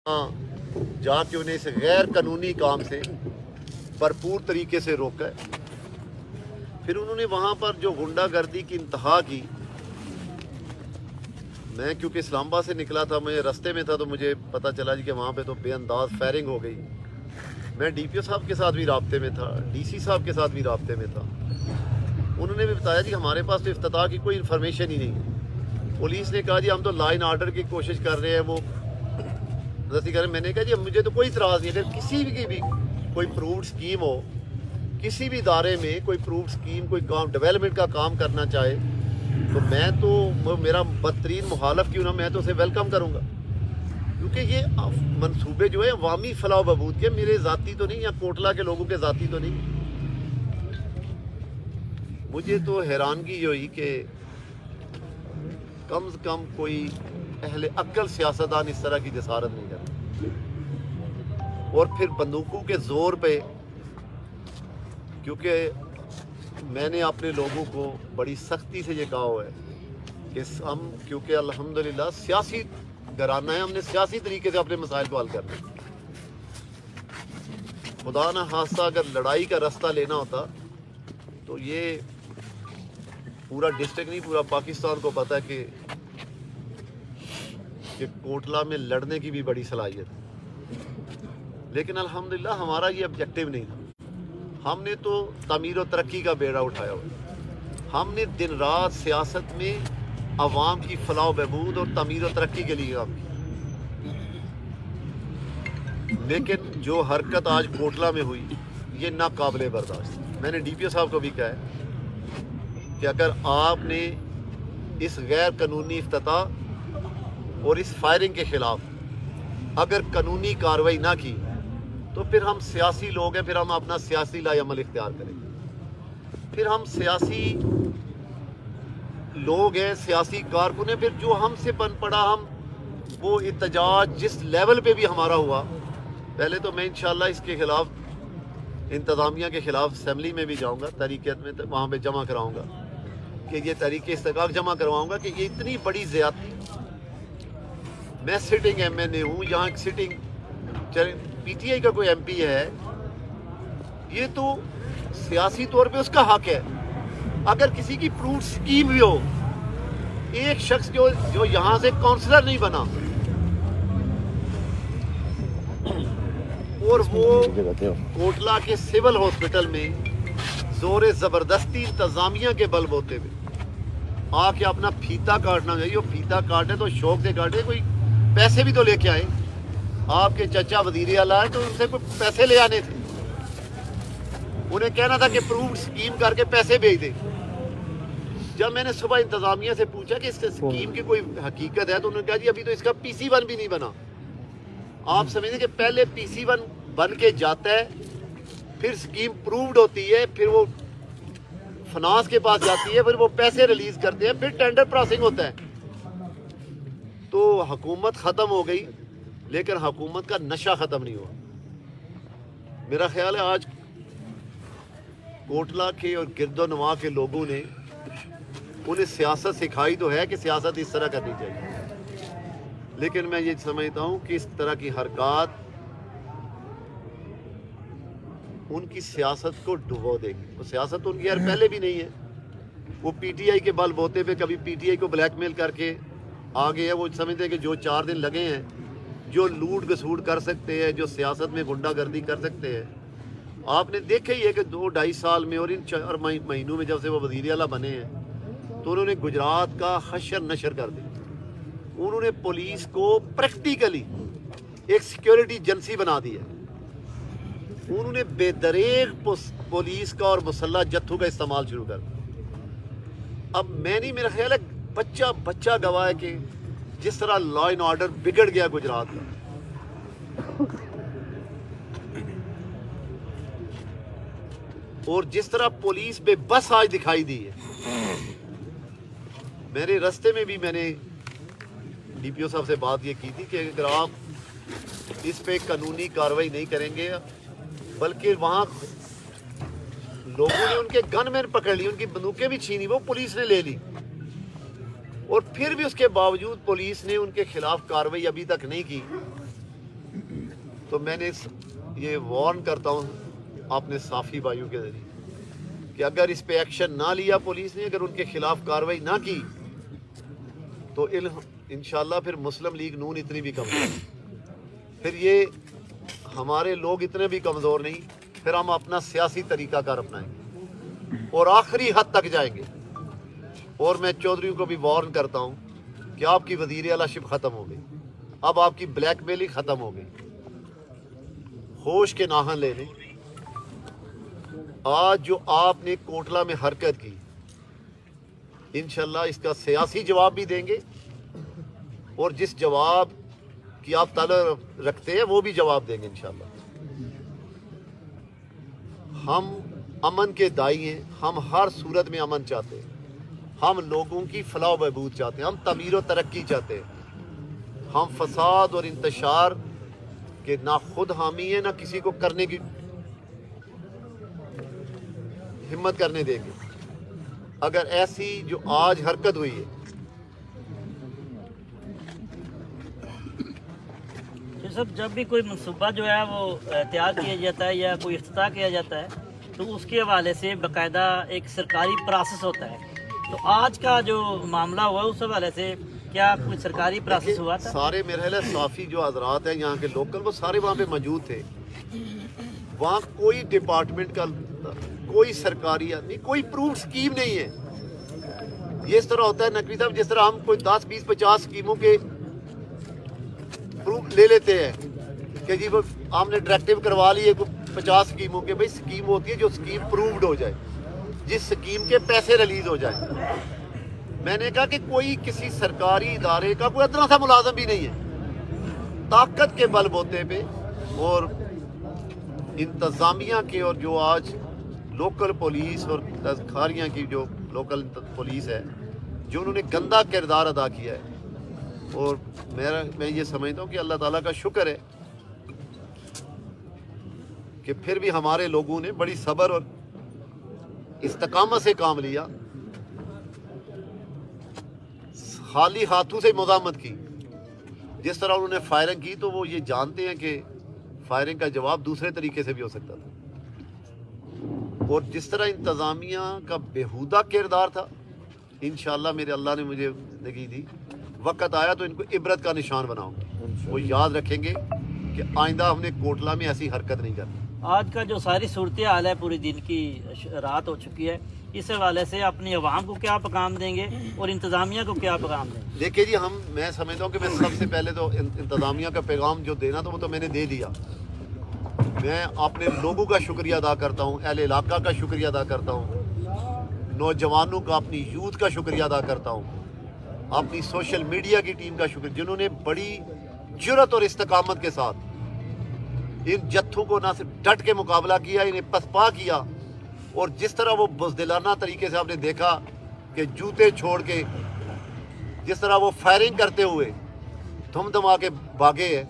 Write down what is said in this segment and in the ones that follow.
जा के उन्हें इस गैर कानूनी काम से भरपूर तरीके से रोका है। फिर उन्होंने वहाँ पर जो गुंडागर्दी की इंतहा की, मैं क्योंकि इस्लामाबाद से निकला था, मुझे रास्ते में था तो मुझे पता चला जी कि वहाँ पे तो बेअंदाज फायरिंग हो गई। मैं डीपीओ साहब के साथ भी राब्ते में था, डीसी साहब के साथ भी राब्ते में था। उन्होंने भी बताया जी हमारे पास तो इफ्तिताह की कोई इन्फॉर्मेशन ही नहीं है। पुलिस ने कहा जी हम तो लॉ एंड ऑर्डर की कोशिश कर रहे हैं, वो रद्दी करें। मैंने कहा जी मुझे तो कोई इतराज़ नहीं, अगर किसी की भी कोई प्रूव्ड स्कीम हो, किसी भी इदारे में कोई प्रूव्ड स्कीम, कोई काम डेवलपमेंट का काम करना चाहे तो मैं तो, मेरा बदतरीन मुखालफ क्यों ना, मैं तो उसे वेलकम करूँगा। क्योंकि ये मंसूबे जो है अवामी फलाह बहबूद के, मेरे ज़ाती तो नहीं या कोटला के लोगों के ज़ाती तो नहीं। मुझे तो हैरानगी हुई कि कम से कम कोई अहले अक्ल सियासतदान इस तरह की जसारत नहीं करता। और फिर बंदूकों के ज़ोर पे, क्योंकि मैंने अपने लोगों को बड़ी सख्ती से ये कहा हुआ है कि हम, क्योंकि अल्हम्दुलिल्लाह सियासी घराना है, हमने सियासी तरीके से अपने मसाइल को हल करना है। खुदा ना खास्ता अगर लड़ाई का रास्ता लेना होता तो ये पूरा डिस्ट्रिक्ट नहीं, पूरा पाकिस्तान को पता है कि कोटला में लड़ने की भी बड़ी सलाहियत है। लेकिन अल्हम्दुलिल्लाह हमारा ये ऑब्जेक्टिव नहीं था। हमने तो तामीर और तरक्की का बेड़ा उठाया हुआ। हमने दिन रात सियासत में अवाम की फलाह बहबूद और तामीर और तरक्की के लिए काम किया। लेकिन जो हरकत आज कोटला में हुई ये नाकाबिले बर्दाश्त। मैंने डीपीओ साहब को भी कहा है कि अगर आपने इस गैर कानूनी इफ्तिताह और इस फायरिंग के ख़िलाफ़ अगर कानूनी कार्रवाई ना की तो फिर हम सियासी लोग हैं, फिर हम अपना सियासी लाएअमल इख्तियार करेंगे। फिर हम सियासी लोग हैं, सियासी कारकुन हैं, फिर जो हमसे बन पड़ा, हम वो एहतजाज जिस लेवल पे भी हमारा हुआ, पहले तो मैं इंशाअल्लाह इसके ख़िलाफ़ इंतज़ामिया के ख़िलाफ़ असम्बली में भी जाऊँगा, तहरीकियत में, तो वहाँ पे जमा कराऊँगा कि ये तहरीक इस्तेकाक जमा करवाऊँगा कि ये इतनी बड़ी ज़्यादती। मैं सिटिंग MNA हूँ, यहाँ सिटिंग PTI का कोई MP है, ये तो सियासी तौर पे उसका हक है। अगर किसी की प्रूव्ड स्कीम भी हो, एक शख्स जो यहाँ से काउंसलर नहीं बना और वो कोटला के सिविल हॉस्पिटल में जोर ज़बरदस्ती इंतज़ामिया के बल बोते हुए आके अपना फीता काटना चाहिए। वो फीता काटे तो शौक से काटे, कोई पैसे भी तो लेके आए। आपके चचा वज़ीर आला है तो उनसे कोई पैसे ले आने थे, उन्हें कहना था कि प्रूव्ड स्कीम करके पैसे भेज दे। जब मैंने सुबह इंतज़ामिया से पूछा कि इस स्कीम की कोई हकीकत है तो उन्होंने कहा जी अभी तो इसका PC1 भी नहीं बना। आप समझें कि पहले PC1 बन के जाता है, फिर स्कीम प्रूव्ड होती है, फिर वो फाइनेंस के पास जाती है, फिर वो पैसे रिलीज करते हैं, फिर टेंडर प्रोसेसिंग होता है। तो हुकूमत ख़त्म हो गई लेकिन हुकूमत का नशा ख़त्म नहीं हुआ। मेरा ख्याल है आज कोटला के और गिरदोनवा के लोगों ने उन्हें सियासत सिखाई तो है कि सियासत इस तरह करनी चाहिए, लेकिन मैं ये समझता हूँ कि इस तरह की हरकत उनकी सियासत को डुबो देगी। वो सियासत उनकी यार पहले भी नहीं है। वो PTI के बल बोते पे कभी PTI को ब्लैकमेल करके आ गए हैं। वो समझते हैं कि जो 4 दिन लगे हैं, जो लूट घसूट कर सकते हैं, जो सियासत में गुंडागर्दी कर सकते हैं। आपने देखा ही है कि 2-2.5 साल में और इन 4 महीनों में जब से वो वज़ीर आला बने हैं तो उन्होंने गुजरात का हशर नशर कर दिया। उन्होंने पुलिस को प्रैक्टिकली एक सिक्योरिटी एजेंसी बना दी है। उन्होंने बेदरेग पुलिस का और मुसल्ला जत्थों का इस्तेमाल शुरू कर दिया। अब मैं नहीं, मेरा ख्याल है बच्चा गवाह है कि जिस तरह लॉ एंड ऑर्डर बिगड़ गया गुजरात का, और जिस तरह पुलिस बेबस आज दिखाई दी है। मेरे रास्ते में भी मैंने DPO साहब से बात ये की थी कि अगर आप इस पे कानूनी कार्रवाई नहीं करेंगे, बल्कि वहाँ लोगों ने उनके गनमैन पकड़ ली, उनकी बंदूकें भी छीनी, वो पुलिस ने ले ली, और फिर भी उसके बावजूद पुलिस ने उनके खिलाफ कार्रवाई अभी तक नहीं की। تو میں نے یہ وارن کرتا ہوں اپنے صافی بھائیوں کے ذریعے کہ اگر اس پہ ایکشن نہ لیا پولیس نے، اگر ان کے خلاف کارروائی نہ کی تو انشاءاللہ پھر مسلم لیگ نون اتنی بھی کمزور، پھر یہ ہمارے لوگ اتنے بھی کمزور نہیں، پھر ہم اپنا سیاسی طریقہ کار اپنائیں گے اور آخری حد تک جائیں گے۔ اور میں چودھریوں کو بھی وارن کرتا ہوں کہ آپ کی وزیر اعلیٰ شپ ختم ہو گئی، اب آپ کی بلیک میلنگ ختم ہو گئی، ہوش کے ناخن لے لیں۔ آج جو آپ نے کوٹلہ میں حرکت کی، انشاءاللہ اس کا سیاسی جواب بھی دیں گے، اور جس جواب کی آپ طلب رکھتے ہیں وہ بھی جواب دیں گے انشاءاللہ۔ ہم امن کے دائی ہیں، ہم ہر صورت میں امن چاہتے ہیں، ہم لوگوں کی فلاح و بہبود چاہتے ہیں، ہم تعمیر و ترقی چاہتے ہیں، ہم فساد اور انتشار کے نہ خود حامی ہیں، نہ کسی کو کرنے کی ہمت کرنے دیں گے۔ اگر ایسی جو آج حرکت ہوئی ہے، صاحب جب بھی کوئی منصوبہ جو ہے وہ تیار کیا جاتا ہے یا کوئی افتتاح کیا جاتا ہے تو اس کے حوالے سے باقاعدہ ایک سرکاری پروسیس ہوتا ہے، تو آج کا جو معاملہ ہوا اس حوالے سے کیا کوئی سرکاری پروسیس ہوا تھا؟ سارے میرے خیال ہے صافی جو حضرات ہیں یہاں کے لوکل، وہ سارے وہاں پہ موجود تھے، وہاں کوئی ڈپارٹمنٹ کا کوئی سرکاری آدمی، کوئی پروف سکیم نہیں ہے۔ یہ اس طرح ہوتا ہے نقوی صاحب، جس طرح ہم کوئی 10 20 50 سکیموں کے پروف لے لیتے ہیں کہ جی وہ ہم نے ڈائریکٹیو کروا لی ہے 50 سکیموں کے، بھائی سکیم ہوتی ہے جو سکیم پرووڈ ہو جائے، جس سکیم کے پیسے ریلیز ہو جائیں۔ میں نے کہا کہ کوئی کسی سرکاری ادارے کا کوئی اتنا سا ملازم بھی نہیں ہے، طاقت کے بل بوتے پہ اور انتظامیہ کے، اور جو آج لوکل پولیس اور کھاریاں کی جو لوکل پولیس ہے، جو انہوں نے گندا کردار ادا کیا ہے، اور میں یہ سمجھتا ہوں کہ اللہ تعالیٰ کا شکر ہے کہ پھر بھی ہمارے لوگوں نے بڑی صبر اور استقامت سے کام لیا، خالی ہاتھوں سے مزاحمت کی۔ جس طرح انہوں نے فائرنگ کی تو وہ یہ جانتے ہیں کہ فائرنگ کا جواب دوسرے طریقے سے بھی ہو سکتا تھا، اور جس طرح انتظامیہ کا بیہودہ کردار تھا، انشاءاللہ میرے اللہ نے مجھے زندگی دی، وقت آیا تو ان کو عبرت کا نشان بناؤں گا، وہ یاد رکھیں گے کہ آئندہ ہم نے کوٹلہ میں ایسی حرکت نہیں کرنی۔ آج کا جو ساری صورتحال ہے، پوری دن کی رات ہو چکی ہے، اس حوالے سے اپنی عوام کو کیا پیغام دیں گے اور انتظامیہ کو کیا پیغام دیں گے؟ دیکھیے جی، میں سمجھتا ہوں کہ میں سب سے پہلے تو انتظامیہ کا پیغام جو دینا تھا وہ تو میں نے دے دیا۔ میں اپنے لوگوں کا شکریہ ادا کرتا ہوں، اہل علاقہ کا شکریہ ادا کرتا ہوں، نوجوانوں کا، اپنی یوتھ کا شکریہ ادا کرتا ہوں، اپنی سوشل میڈیا کی ٹیم کا شکریہ، جنہوں نے بڑی جرأت اور استقامت کے ساتھ ان جتھوں کو نہ صرف ڈٹ کے مقابلہ کیا، انہیں پسپا کیا، اور جس طرح وہ بزدلانہ طریقے سے آپ نے دیکھا کہ جوتے چھوڑ کے جس طرح وہ فائرنگ کرتے ہوئے دھم دھما کے بھاگے ہیں۔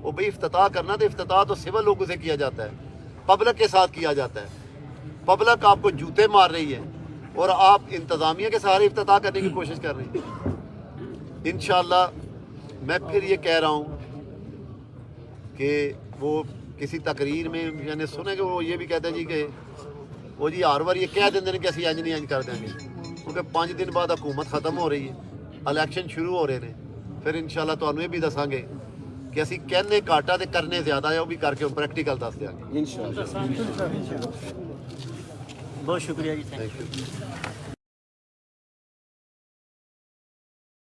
وہ بھئی افتتاح کرنا، تو افتتاح تو سول لوگوں سے کیا جاتا ہے، پبلک کے ساتھ کیا جاتا ہے، پبلک آپ کو جوتے مار رہی ہے اور آپ انتظامیہ کے سہارے افتتاح کرنے کی کوشش کر رہی ہیں۔ انشاءاللہ میں پھر یہ کہہ رہا ہوں کہ وہ کسی تقریر میں میں نے سنا کہ وہ یہ بھی کہتے ہیں جی کہ وہ جی ہر بار یہ کہہ دیں کہ اسی انج نہیں انج کر دیں گے، کیونکہ 5 دن بعد حکومت ختم ہو رہی ہے، الیکشن شروع ہو رہے ہیں، پھر انشاءاللہ تو یہ بھی دساں گے کہ اسی کہنے گھاٹا تے کرنے زیادہ ہے، وہ بھی کر کے پریکٹیکل دس دیں گے انشاءاللہ۔ بہت شکریہ جی، تھینک یو۔ Thank you.